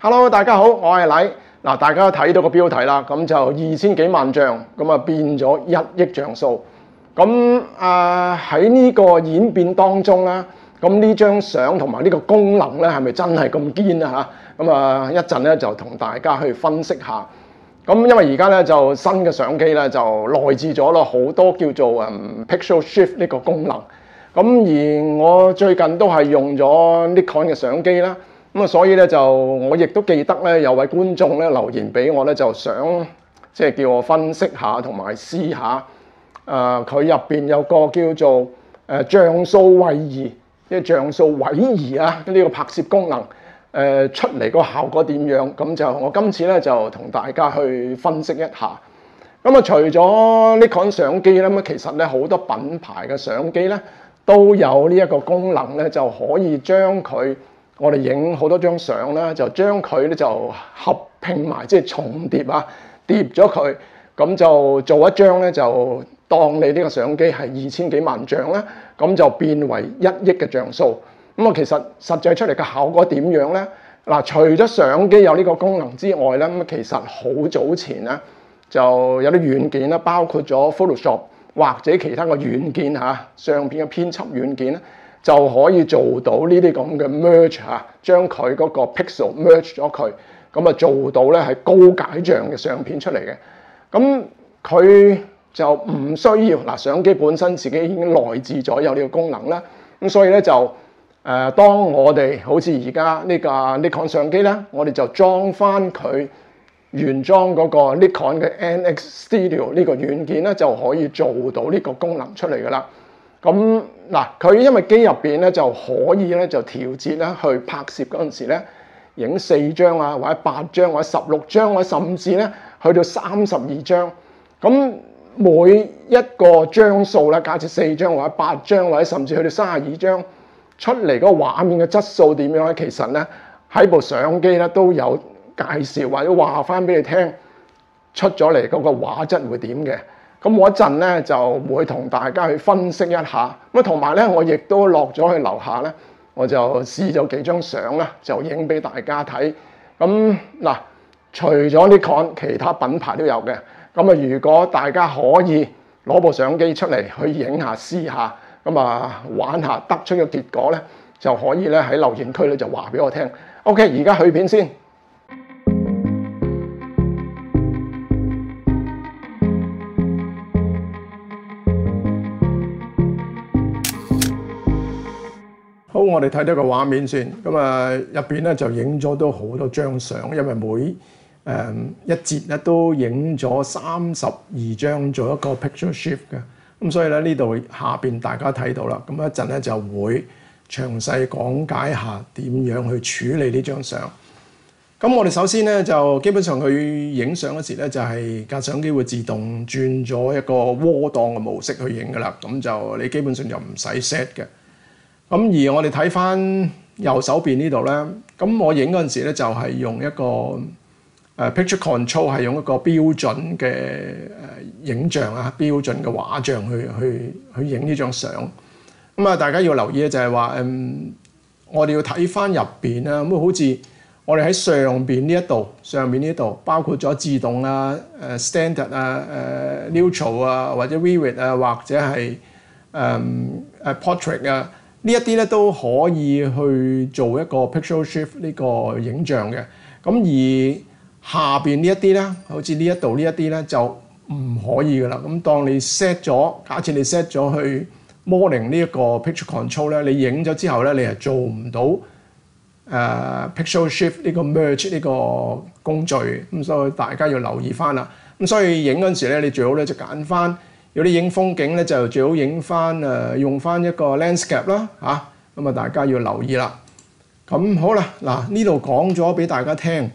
Hello， 大家好，我係禮。嗱，大家睇到個標題啦，咁就2000幾萬像，咁啊變咗1億像素。咁喺呢個演變當中咧，咁呢張相同埋呢個功能咧，係咪真係咁堅啊？嚇，咁一陣咧就同大家去分析下。咁因為而家咧就新嘅相機咧就內置咗咯好多叫做Pixel Shift 呢個功能。咁而我最近都係用咗 Nikon 嘅相機啦。咁所以咧就我亦都記得咧有位觀眾咧留言俾我咧，就想即係叫我分析下同埋試下，佢入邊有個叫做像素位移，即係像素位移啊呢個拍攝功能，出嚟個效果點樣？咁就我今次咧就同大家去分析一下。咁啊，除咗 Nikon 相機咧，咁其實咧好多品牌嘅相機咧都有呢一個功能咧，就可以將佢。我哋影好多張相啦，就將佢咧就合拼埋，即係重疊啊，疊咗佢，咁就做一張咧，就當你呢個相機係2000幾萬像啦，咁就變為1億嘅像素。咁啊，其實實際出嚟嘅效果點樣咧？嗱，除咗相機有呢個功能之外咧，咁其實好早前咧就有啲軟件啦，包括咗 Photoshop 或者其他嘅軟件嚇，相片嘅編輯軟件咧。就可以做到呢啲咁嘅 merge 嚇，將佢嗰個 pixel merge 咗佢，咁啊做到咧係高解像嘅相片出嚟嘅。咁佢就唔需要嗱，相機本身自己已經內置咗有呢個功能啦。咁所以咧就當我哋好似而家呢個 Nikon 相機啦，我哋就裝翻佢原裝嗰個 Nikon 嘅 NX Studio 呢個軟件咧，就可以做到呢個功能出嚟噶啦。咁嗱，佢因為機入邊咧就可以咧就調節咧去拍攝嗰陣時咧，影4張啊，或者8張，或者16張，或者甚至咧去到32張。咁每一個張數咧，假設4張或者8張，或者甚至去到32張，出嚟嗰個畫面嘅質素點樣咧？其實咧喺部相機咧都有介紹或者話翻俾你聽，出咗嚟嗰個畫質會點嘅。咁我一陣咧就會同大家去分析一下，咁啊同埋咧我亦都落咗去樓下咧，我就試咗幾張相啦，就影俾大家睇。咁嗱，除咗Nikon，其他品牌都有嘅。咁啊，如果大家可以攞部相機出嚟去影下試下，咁啊玩下，得出嘅結果咧就可以咧喺留言區咧就話俾我聽。OK， 而家去片先。好，我哋睇到個畫面先。咁啊，入邊咧就影咗都好多張相，因為每一節咧都影咗32張做一個 picture shift 嘅。咁所以咧呢度下邊大家睇到啦。咁一陣咧就會詳細講解下點樣去處理呢張相。咁我哋首先咧就基本上去影相嗰時咧就係架相機會自動轉咗一個窩檔嘅模式去影噶啦。咁就你基本上就唔使 set 嘅。咁而我哋睇翻右手邊呢度咧，咁我影嗰陣時咧就係用一個picture control 係用一個標準嘅影像啊，標準嘅畫像去影呢張相。咁啊，大家要留意咧就係話我哋要睇翻入邊啦。咁好似我哋喺上邊呢度，包括咗自動啊、standard 啊、neutral 啊，或者 vivid 啊，或者係portrait 啊。呢一啲咧都可以去做一個 pixel shift 呢個影像嘅。咁而下邊呢一啲咧，好似呢一度呢一啲咧就唔可以噶啦。咁當你 set 咗，假設你 set 咗去 morning 呢一個 picture control 咧，你影咗之後咧，你係做唔到pixel shift 呢個 merge 呢個工序。咁所以大家要留意翻啦。咁所以影嗰陣時咧，你最好咧就揀翻。如果你影風景咧，就最好影翻用翻一個 landscape 啦嚇，咁啊大家要留意啦。咁好啦，嗱呢度講咗俾大家聽，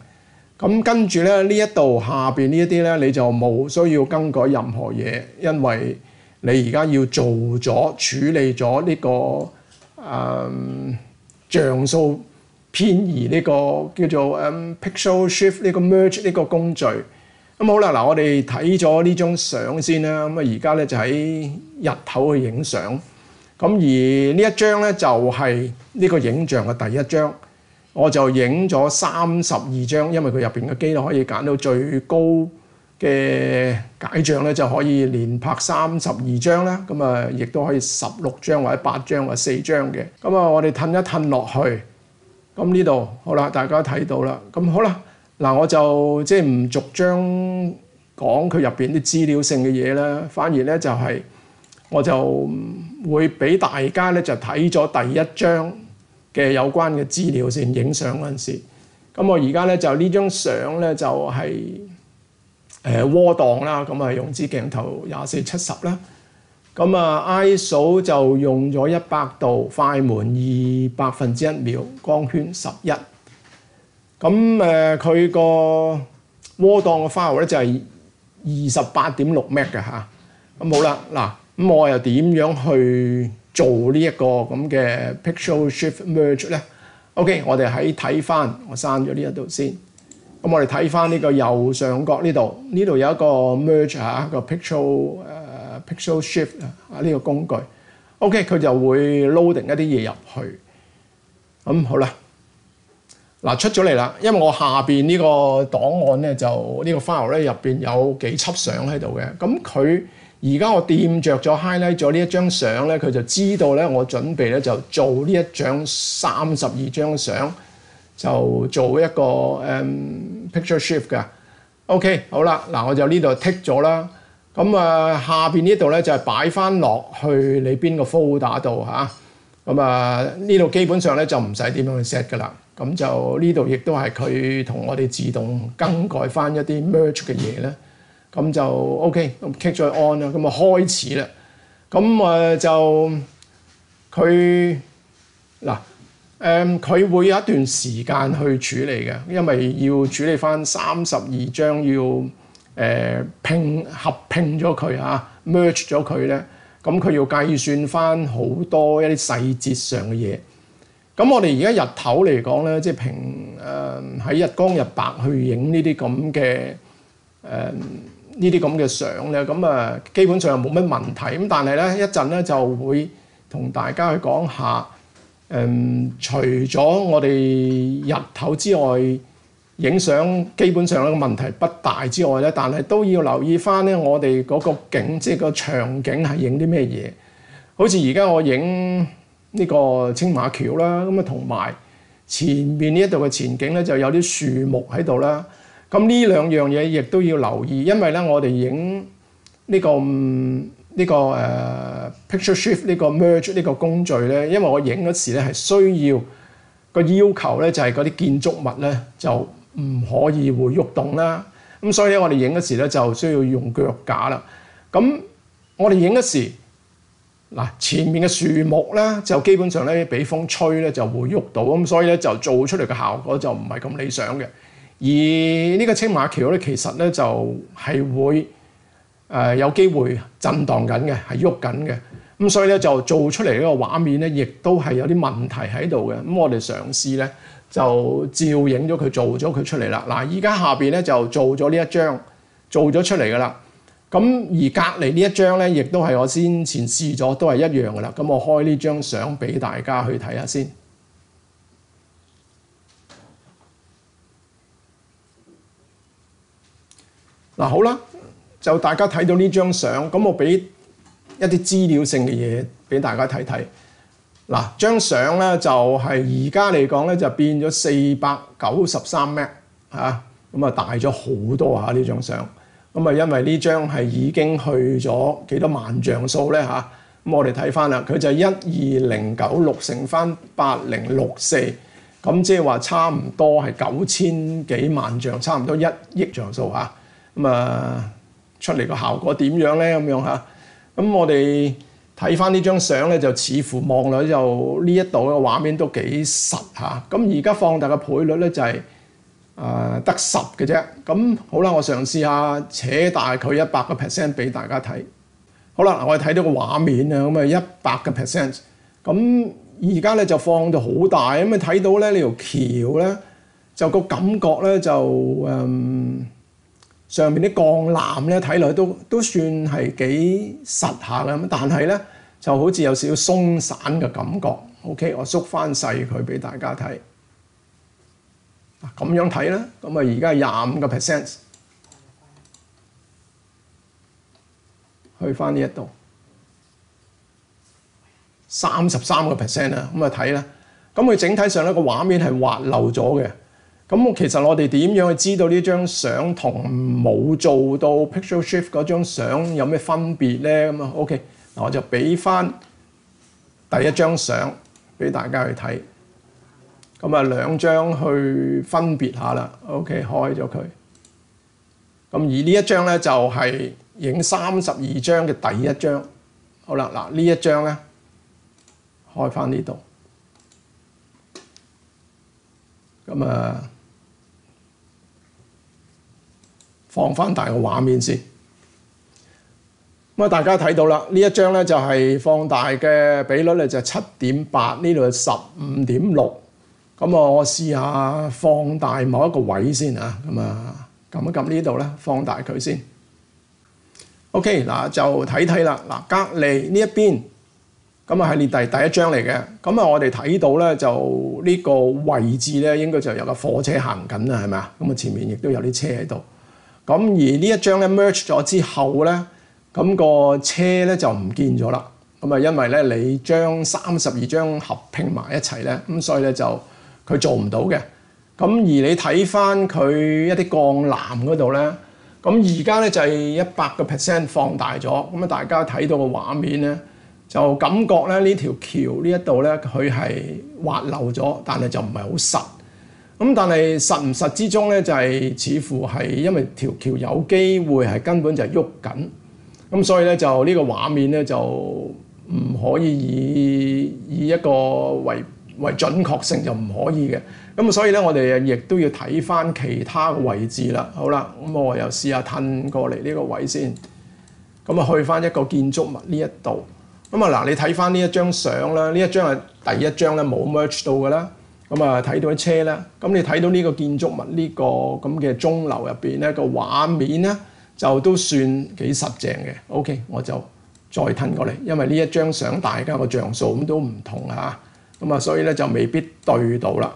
咁跟住咧呢一度下邊呢一啲咧，你就冇需要更改任何嘢，因為你而家要做咗處理咗呢個像素偏移呢個叫做pixel shift 呢個 merge 呢個工序。咁好啦，嗱我哋睇咗呢張相先啦。咁啊而家咧就喺日頭去影相。咁而呢一張咧就係呢個影像嘅第一張。我就影咗32張，因為佢入邊嘅機咧可以揀到最高嘅解像咧，就可以連拍32張啦。咁啊，亦都可以16張或者8張或者4張嘅。咁啊，我哋褪一褪落去，咁呢度好啦，大家睇到啦。咁好啦，嗱我就即係唔逐張講佢入邊啲資料性嘅嘢啦，反而咧就係我就會俾大家咧就睇咗第一張嘅有關嘅資料先，影相嗰陣時。咁我而家咧就呢張相咧就係窩檔啦，咁啊用支鏡頭2470啦。咁啊 ISO 就用咗100度，快門2/1秒，光圈11。咁佢個窩檔嘅 file 咧就係28.6 MB 嘅嚇。咁好啦，嗱咁我又點樣去做呢一個咁嘅 Pixel Shift Merge 咧 ？OK， 我哋喺睇翻，我刪咗呢一度先。咁我哋睇翻呢個右上角呢度，呢度有一個 Merge 嚇，個 Pixel Shift 啊呢個工具。OK， 佢就會 loading 一啲嘢入去。咁好啦，嗱出咗嚟啦，因為我下邊呢個檔案咧就呢個 file 咧入邊有幾輯相喺度嘅。咁佢而家我掂着咗 highlight 咗呢一張相咧，佢就知道咧我準備咧就做呢一張32張相，就做一個picture shift 㗎。OK， 好啦，嗱我就呢度剔咗啦。咁下邊呢度咧就係擺翻落去你邊個 folder 度嚇。咁呢度基本上咧就唔使點樣去 set 㗎啦。咁就呢度亦都係佢同我哋自動更改翻一啲 merge 嘅嘢咧。咁就 OK， 咁 click 咗 on 啦，咁啊開始啦。咁就佢佢會有一段時間去處理嘅，因為要處理翻32張要合拼咗佢嚇 merge 咗佢咧。咁佢要計算翻好多一啲細節上嘅嘢。咁我哋而家日頭嚟講咧，即係喺日光日白去影呢啲咁嘅相咧，咁基本上冇乜問題。咁但係咧一陣咧就會同大家去講下，除咗我哋日頭之外，影相基本上咧個問題不大之外咧，但係都要留意翻咧我哋嗰個景，即係個場景係影啲咩嘢。好似而家我影呢個青馬橋啦，咁同埋前面呢一度嘅前景咧就有啲樹木喺度啦。咁呢兩樣嘢亦都要留意，因為咧我哋影呢個picture shift 呢個 merge 呢個工序咧，因為我影嗰時咧係需要個要求咧就係嗰啲建築物咧就唔可以會喐動啦。咁所以咧我哋影嗰時咧就需要用腳架啦。咁我哋影嗰時前面嘅樹木咧就基本上咧俾風吹咧就會喐到，咁所以咧就做出嚟嘅效果就唔係咁理想嘅。而呢個青馬橋咧，其實咧就係會有機會震盪緊嘅，係喐緊嘅。咁所以咧就做出嚟呢個畫面咧，亦都係有啲問題喺度嘅。咁我哋嘗試咧就照影咗佢，做咗佢出嚟啦。嗱，依家下邊咧就做咗呢一張，做咗出嚟噶啦。咁而隔離呢一張咧，亦都係我先前試咗，都係一樣噶啦。咁我開呢張相俾大家去睇下先。嗱好啦，就大家睇到呢張相，咁我俾一啲資料性嘅嘢俾大家睇睇。嗱，張相咧就係而家嚟講咧就變咗493 MB 嚇，咁啊大咗好多嚇呢張相。咁啊因為呢張係已經去咗幾多萬像素咧嚇，咁我哋睇翻啦，佢就係12096乘翻8064，咁即係話差唔多係9000幾萬像，差唔多1億像素嚇。咁出嚟個效果點樣咧？咁樣嚇，咁我哋睇翻呢張相咧，就似乎望落就呢一度嘅畫面都幾實嚇。咁而家放大嘅倍率咧就係得10嘅啫。咁好啦，我嘗試下扯大佢100% 俾大家睇。好啦，我哋睇到個畫面啊，咁100%。咁而家咧就放到好大，咁啊睇到咧呢條橋咧就個感覺咧就上面啲鋼纜咧睇落去都算係幾實下嘅，但係咧就好似有少少鬆散嘅感覺。OK， 我縮翻細佢俾大家睇。咁樣睇啦，咁啊而家係25%，去翻呢一度33%啦，咁啊睇啦，咁佢整體上咧個畫面係滑漏咗嘅。咁其實我哋點樣去知道呢張相同冇做到 pixel shift 嗰張相有咩分別咧？咁啊 OK， 嗱我就俾翻第一張相俾大家去睇。咁啊兩張去分別下啦 ，OK 開咗佢。咁而呢一張咧就係影32張嘅第一張。好啦，嗱呢一張咧開翻呢度。咁啊放翻大個畫面先。咁啊大家睇到啦，呢一張咧就係放大嘅比率咧就係7.8，呢度係15.6。咁我試下放大某一個位先啊，咁啊撳一撳呢度咧，放大佢先。OK， 嗱就睇睇啦，嗱隔離呢一邊，咁啊係列第一張嚟嘅。咁啊我哋睇到咧就呢個位置咧應該就有架火車行緊啦，係咪啊？咁啊前面亦都有啲車喺度。咁而呢一張咧 merge 咗之後咧，咁個車咧就唔見咗啦。咁啊因為咧你將32張合拼埋一齊咧，咁所以咧就佢做唔到嘅，咁而你睇翻佢一啲鋼纜嗰度咧，咁而家咧就係100% 放大咗，咁啊大家睇到個畫面咧，就感覺咧呢條橋呢一度咧佢係滑漏咗，但係就唔係好實。咁但係實唔實之中咧，就係似乎係因為條橋有機會係根本就係喐緊，咁所以咧就呢個畫面咧就唔可以以一個為準確性就唔可以嘅，咁所以咧我哋亦都要睇翻其他嘅位置啦。好啦，咁我又試下褪過嚟呢個位先，咁啊去翻一個建築物呢一度。咁啊嗱，你睇翻呢一張相啦，呢一張係第一張咧冇 merge 到嘅啦。咁啊睇到啲車咧，咁你睇到呢個建築物呢個咁嘅鐘樓入邊咧個畫面咧就都算幾實淨嘅。OK， 我就再褪過嚟，因為呢一張相大家個像素咁都唔同嚇。咁啊，所以咧就未必對到啦。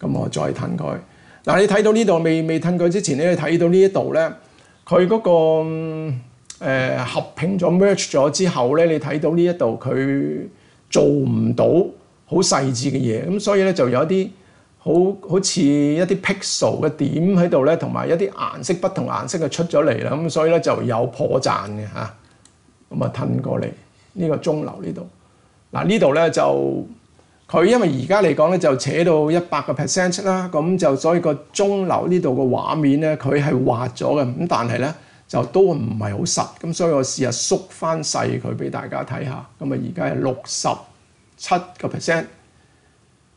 咁我再褪佢。嗱，你睇到呢度未褪佢之前咧，你睇到呢一度咧，佢嗰個合拼咗 merge 咗之後咧，你睇到呢一度佢做唔到好細緻嘅嘢，咁所以咧就有一啲好似一啲 pixel 嘅點喺度咧，同埋一啲顏色不同顏色嘅出咗嚟啦，咁所以咧就有破綻嘅嚇。咁啊褪過嚟呢個鐘樓呢度。嗱呢度咧就佢因為而家嚟講咧就扯到100% 啦，咁就所以個鐘樓呢度個畫面咧佢係滑咗嘅，咁但係咧就都唔係好實，咁所以我試下縮翻細佢俾大家睇下，咁啊而家係67%，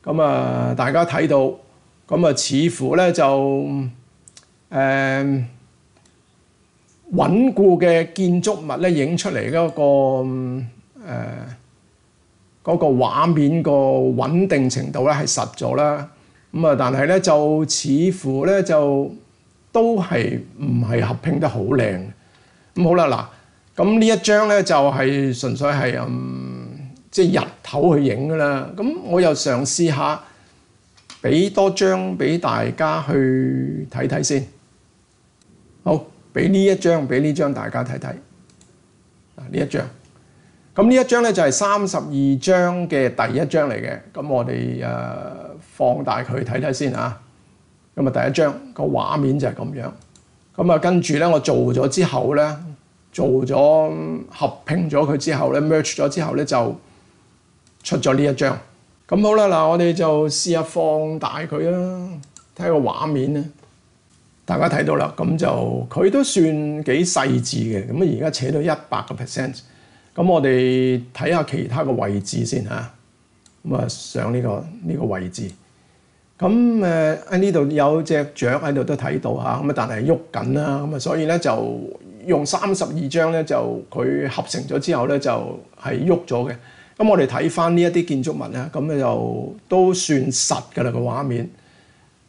咁啊大家睇到，咁啊似乎咧就穩固嘅建築物咧影出嚟嗰個畫面個穩定程度咧係實咗啦，咁啊但係咧就似乎咧就都係唔係合拼得好靚。咁好啦，嗱咁呢一張咧就係純粹係即係日頭去影㗎啦。咁我又嘗試下俾多張俾大家去睇睇先。好，俾呢張大家睇睇。呢一張。咁呢一張咧就係32張嘅第一張嚟嘅，咁我哋放大佢睇睇先啊。咁啊第一張個畫面就係咁樣，咁啊跟住咧我做咗之後咧，做咗合拼咗佢之後咧 merge 咗之後咧就出咗呢一張。咁好啦，嗱我哋就試下放大佢啦，睇下個畫面咧，大家睇到啦，咁就佢都算幾細緻嘅，咁啊而家扯到100%。咁我哋睇下其他嘅位置先嚇，咁啊上呢個位置，咁喺呢度有隻雀喺度都睇到嚇，咁啊但係喐緊啦，咁啊所以咧就用32張咧就佢合成咗之後咧就係喐咗嘅。咁我哋睇翻呢一啲建築物咧，咁咧就都算實㗎啦個畫面。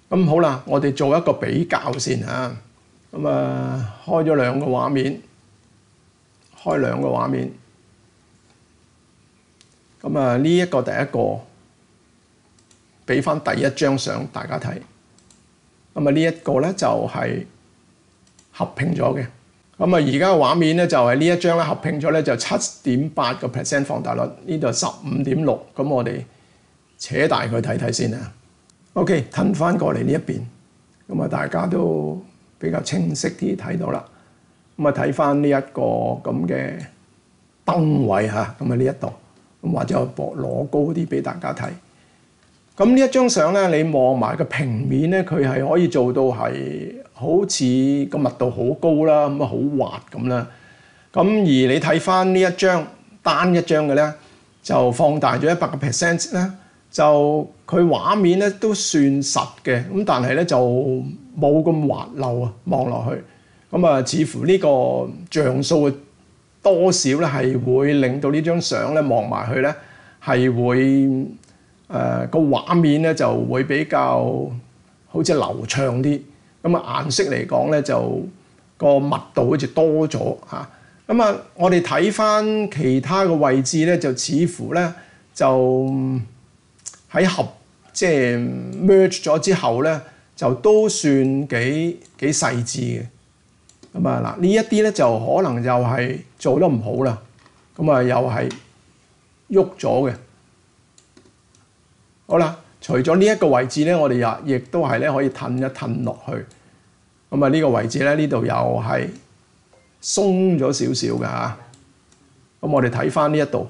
咁好啦，我哋做一個比較先嚇，咁啊開咗兩個畫面，咁啊呢一個第一個，俾翻第一張相大家睇。咁啊呢一個咧就係合拼咗嘅。咁啊而家嘅畫面咧就係呢一張咧合拼咗咧就7.8% 放大率，呢度15.6。咁我哋扯大佢睇睇先啊。OK， 褪翻過嚟呢一邊，咁啊大家都比較清晰啲睇到啦。咁啊睇翻呢一個咁嘅燈位嚇，咁啊呢一度，咁或者我攞高啲俾大家睇。咁呢一張相咧，你望埋個平面咧，佢係可以做到係好似個密度好高啦，咁啊好滑咁啦。咁而你睇翻呢一張單一張嘅咧，就放大咗100% 咧，就佢畫面咧都算實嘅，咁但係咧就冇咁滑溜啊，望落去。咁啊，似乎呢個像素嘅多少咧係會令到呢張相咧望埋去咧係會個畫面咧就會比較好似流暢啲。咁啊顏色嚟講咧就個密度好似多咗嚇。咁啊，我哋睇翻其他嘅位置咧，就似乎咧就喺即係 merge 咗之後咧，就都算幾細緻嘅。咁啊嗱，呢一啲咧就可能又係做得唔好啦。咁啊又係喐咗嘅。好啦，除咗呢一個位置咧，我哋亦都係咧可以褪一褪落去。咁啊呢個位置咧，呢度又係鬆咗少少嘅嚇。咁我哋睇翻呢一度，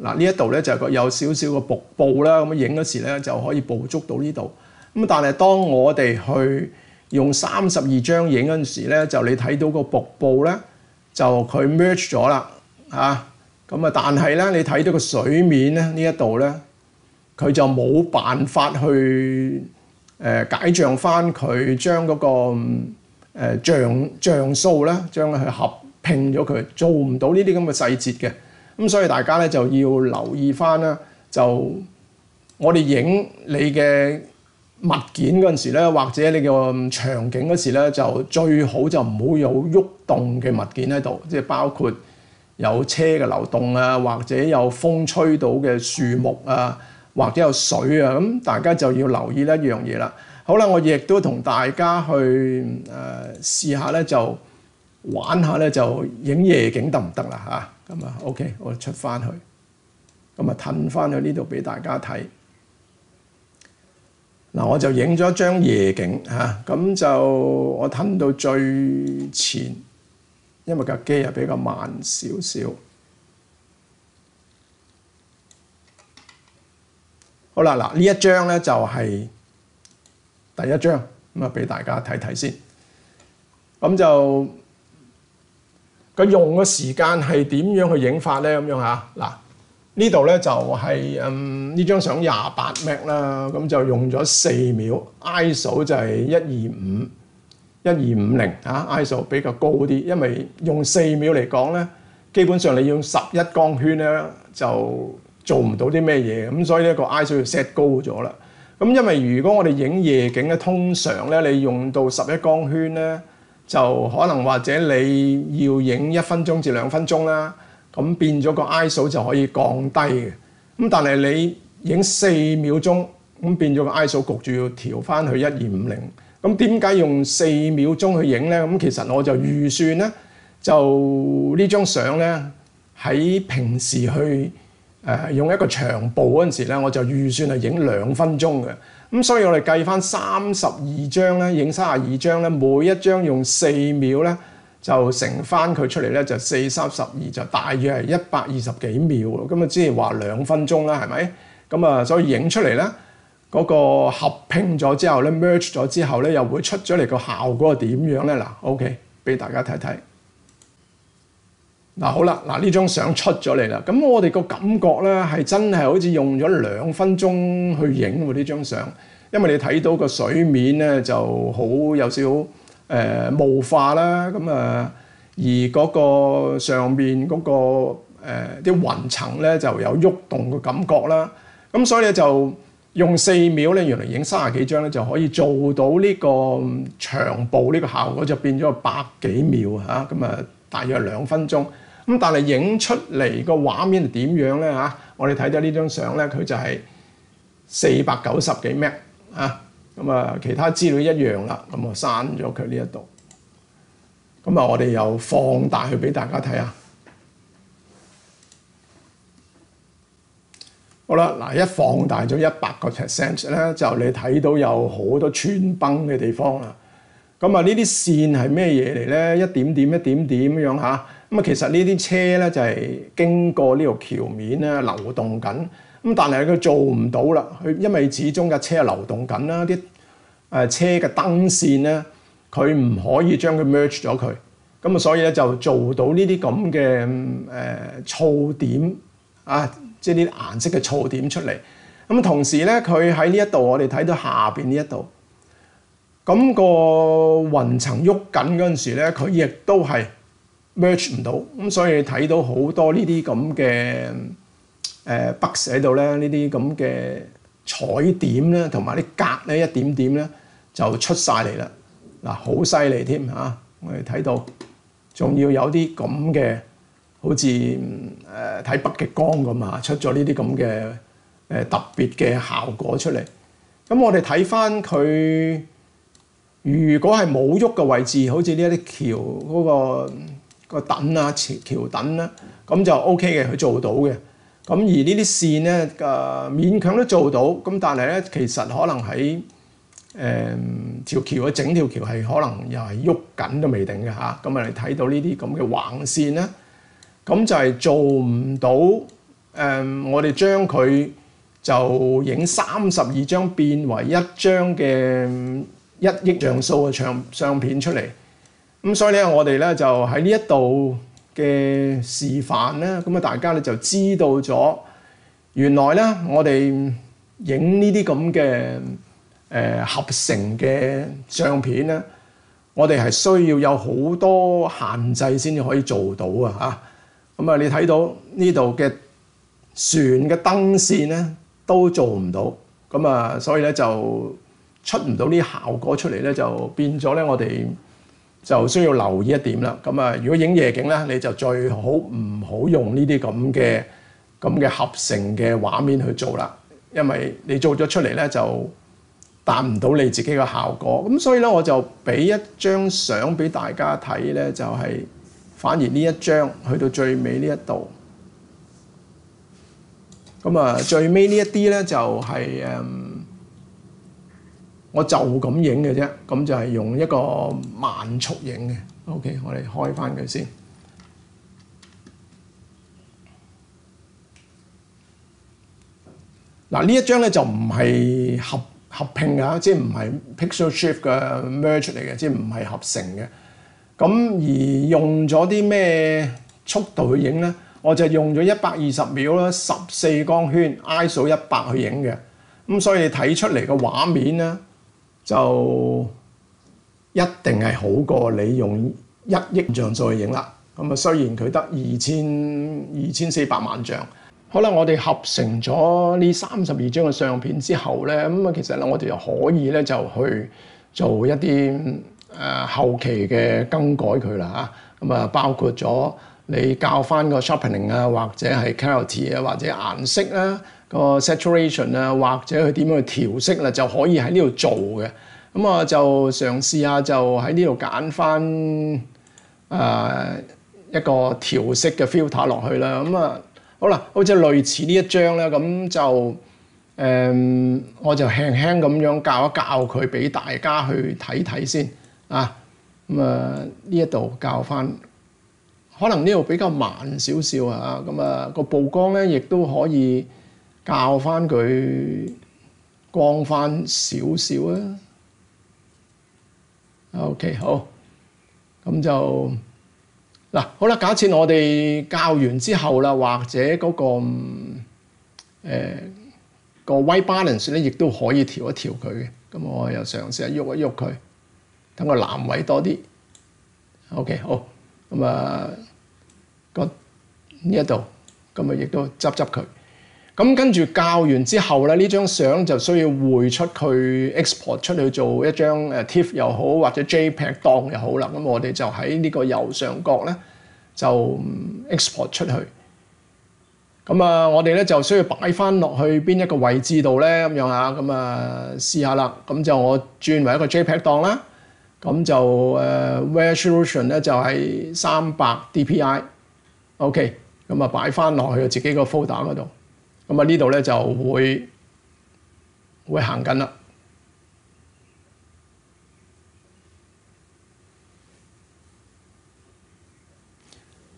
嗱呢一度咧就係有少少嘅瀑布啦。咁影嗰時咧就可以捕捉到呢度。咁但係當我哋去用32張影嗰陣時咧，就你睇到個瀑布咧，就佢 merge 咗啦嚇。咁啊，但係咧你睇到個水面咧呢一度咧，佢就冇辦法去解像翻佢將嗰個像素咧，將佢合拼咗佢，做唔到呢啲咁嘅細節嘅。咁所以大家咧就要留意翻啦。就我哋影你嘅物件嗰陣時咧，或者你個場景嗰時咧，就最好就唔好有喐動嘅物件喺度，即係包括有車嘅流動啊，或者有風吹到嘅樹木啊，或者有水啊，咁大家就要留意一樣嘢啦。好啦，我亦都同大家去試下咧，就玩下咧，就影夜景得唔得啦嚇？咁啊 OK， 我出翻去，咁啊褪翻去呢度俾大家睇。嗱，我就影咗張夜景嚇，咁就我褪到最前，因為架機係比較慢少少。好啦，嗱呢一張咧就係第一張，咁啊俾大家睇睇先。咁就佢用嘅時間係點樣去影法咧？咁樣嚇，嗱呢度咧就係呢張相28M 啦，咁就用咗4秒 ，ISO 就係1250嚇 ，ISO 比較高啲，因為用4秒嚟講咧，基本上你用11光圈咧就做唔到啲咩嘢，咁所以呢個 ISO 要 set 高咗啦。咁因為如果我哋影夜景咧，通常咧你用到11光圈咧，就可能或者你要影1分鐘至2分鐘啦，咁變咗個 ISO 就可以降低嘅。咁但係你影4秒鐘，咁變咗個 ISO 焗住要調翻去1250。咁點解用4秒鐘去影咧？咁其實我就預算咧，就呢張相咧喺平時去用一個長步嗰陣時咧，我就預算係影2分鐘嘅。咁所以我哋計翻32張咧，影32張咧，每一張用4秒咧，就乘翻佢出嚟咧，就4、32就大約係120幾秒咯。咁啊，即係話2分鐘啦，係咪？咁啊，所以影出嚟咧，嗰個合拼咗之後咧 ，merge 咗之後咧，又會出咗嚟個效果係點樣咧？嗱 ，OK， 俾大家睇睇。嗱好啦，嗱呢張相出咗嚟啦，咁我哋個感覺咧係真係好似用咗2分鐘去影喎呢張相，因為你睇到個水面咧就好有少少霧化啦，咁啊而嗰個上面嗰個啲雲層咧就有喐動嘅感覺啦，咁所以咧就用4秒咧，原來影30幾張咧就可以做到呢個長步呢個效果，就變咗100幾秒嚇，咁啊大約2分鐘。咁但係影出嚟個畫面係點樣咧嚇？我哋睇到呢張相咧，佢就係490幾 M 啊，咁啊其他資料一樣啦，咁我刪咗佢呢一度，咁啊我哋又放大去俾大家睇下。好啦，嗱一放大咗100%咧，就你睇到有好多穿崩嘅地方啦。咁啊呢啲線係咩嘢嚟咧？一點點一點點咁樣嚇。咁啊其實呢啲車咧就係經過呢條橋面咧流動緊。咁但係佢做唔到啦，佢因為始終架車係流動緊啦，啲車嘅燈線咧佢唔可以將佢 merge 咗佢。咁啊所以咧就做到呢啲咁嘅噪點啊。即係啲顏色嘅噪點出嚟，咁同時咧，佢喺呢一度，我哋睇到下邊呢一度，咁個雲層喐緊嗰陣時咧，佢亦都係 merge 唔到，咁所以睇到好多呢啲咁嘅bugs喺度咧，呢啲咁嘅彩點咧，同埋啲格咧一點點咧就出晒嚟啦，嗱好犀利添嚇，我哋睇到，仲要有啲咁嘅。好似睇北極光咁啊，出咗呢啲咁嘅特別嘅效果出嚟。咁我哋睇翻佢，如果係冇喐嘅位置，好似呢一啲橋嗰個墩啊、橋墩啦，咁就 OK 嘅，佢做到嘅。咁而呢啲線咧勉強都做到，咁但係咧其實可能喺條橋嘅整條橋係可能又係喐緊都未定嘅嚇。咁啊，你睇到呢啲咁嘅橫線咧。咁就係做唔到，我哋將佢就影32張變為一張嘅1億像素嘅相片出嚟。咁所以咧，我哋咧就喺呢一度嘅示範咧，咁啊大家咧就知道咗，原來咧我哋影呢啲咁嘅合成嘅相片咧，我哋係需要有好多限制先至可以做到啊嚇。咁啊，你睇到呢度嘅船嘅燈線咧都做唔到，咁啊，所以咧就出唔到啲效果出嚟咧，就變咗咧，我哋就需要留意一點啦。咁啊，如果影夜景咧，你就最好唔好用呢啲咁嘅合成嘅畫面去做啦，因為你做咗出嚟咧就達唔到你自己嘅效果。咁所以咧，我就俾一張相俾大家睇咧，就係。反而呢一張去到最尾呢一度，咁啊最尾呢一啲咧就係我就咁影嘅啫，咁就係用一個慢速影嘅。OK， 我哋開翻佢先。嗱呢一張咧就唔係合拼嘅，即係唔係 pixel shift 嘅 merge 嚟嘅，即係唔係合成嘅。咁而用咗啲咩速度去影咧？我就用咗120秒啦，14光圈 ISO 100去影嘅。咁所以你睇出嚟嘅畫面咧，就一定係好過你用1億像素去影啦。咁啊，雖然佢得2400萬像。好啦，我哋合成咗呢32張嘅相片之後咧，咁啊其實咧我哋就可以咧就去做一啲後期嘅更改佢啦嚇，咁啊包括咗你校翻個 sharpening 啊，或者係 clarity 啊，或者顏色啦，個 saturation 啊，或者佢點樣去調色啦，就可以喺呢度做嘅。咁啊就嘗試下就喺呢度揀翻一個調色嘅 filter 落去啦。咁啊好啦，好似類似呢一張咧，咁就我就輕輕咁樣校一校佢俾大家去睇睇先。咁呢一度校翻，可能呢度比較慢少少啊，咁個曝光咧亦都可以校翻佢光翻少少啊。OK， 好，咁就嗱，好啦，假設我哋校完之後啦，或者嗰個white balance 咧，亦都可以調一調佢嘅。咁我又嘗試下喐一喐佢。等個藍位多啲 ，OK 好，咁呢一度，咁亦都執佢。咁跟住校完之後咧，呢張相就需要匯出去 export 出去做一張TIFF 又好，或者 JPEG 檔又好啦。咁我哋就喺呢個右上角咧就 export 出去。咁啊，我哋咧就需要擺翻落去邊一個位置度咧咁樣啊，咁啊試下啦。咁就我轉為一個 JPEG 檔啦。咁就resolution 咧就係300 dpi。OK， 咁啊擺翻落去自己個 folder 嗰度。咁啊呢度咧就會行緊啦。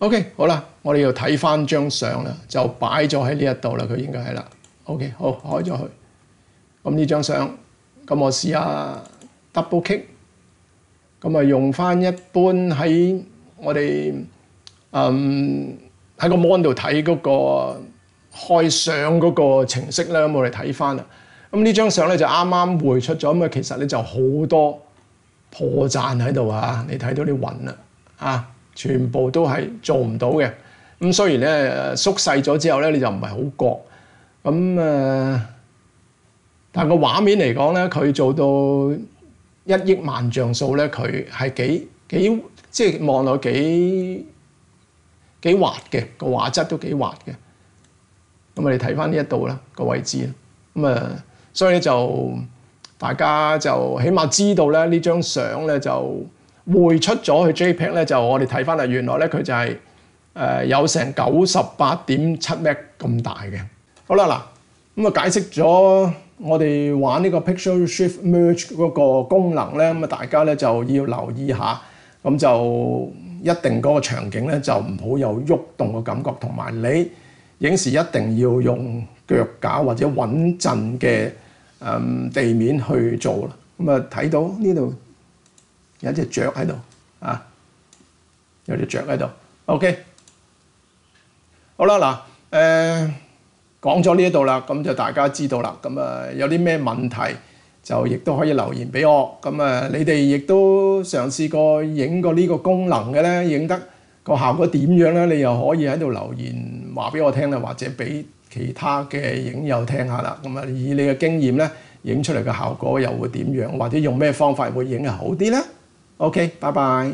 OK， 好啦，我哋要睇翻張相啦，就擺咗喺呢一度啦，佢應該係啦。OK， 好，開咗佢。咁呢張相，咁我試下 double click， 咁啊用翻一般喺我哋喺個 mon 度睇嗰個開相嗰個程式咧，咁我哋睇翻啦。咁呢張相咧就啱啱匯出咗，咁啊其實咧就好多破綻喺度啊，你睇到啲雲啦啊！全部都係做唔到嘅。咁雖然咧縮細咗之後咧，你就唔係好覺。咁但係個畫面嚟講咧，佢做到1億萬像素咧，佢係幾即係望落幾滑嘅，個畫質都幾滑嘅。咁我哋睇翻呢一度啦，個位置。咁所以咧就大家就起碼知道咧呢張相咧就匯出咗去 JPEG 咧，就我哋睇翻啦，原來咧佢就係有成98.7 MB 咁大嘅。好啦，嗱咁啊解釋咗我哋玩呢個 Pixel Shift Merge 嗰個功能咧，咁啊大家咧就要留意下，咁就一定嗰個場景咧就唔好有喐動嘅感覺，同埋你影時一定要用腳架或者穩陣嘅地面去做啦。咁啊睇到呢度有隻雀喺度啊，有隻雀喺度。OK， 好啦，嗱講咗呢一度啦，咁就大家知道啦。咁有啲咩問題就亦都可以留言俾我。咁你哋亦都嘗試過影過呢個功能嘅咧，影得個效果點樣咧？你又可以喺度留言話俾我聽啦，或者俾其他嘅影友聽下啦。咁以你嘅經驗咧，影出嚟嘅效果又會點樣？或者用咩方法會影係好啲咧？OK，拜拜。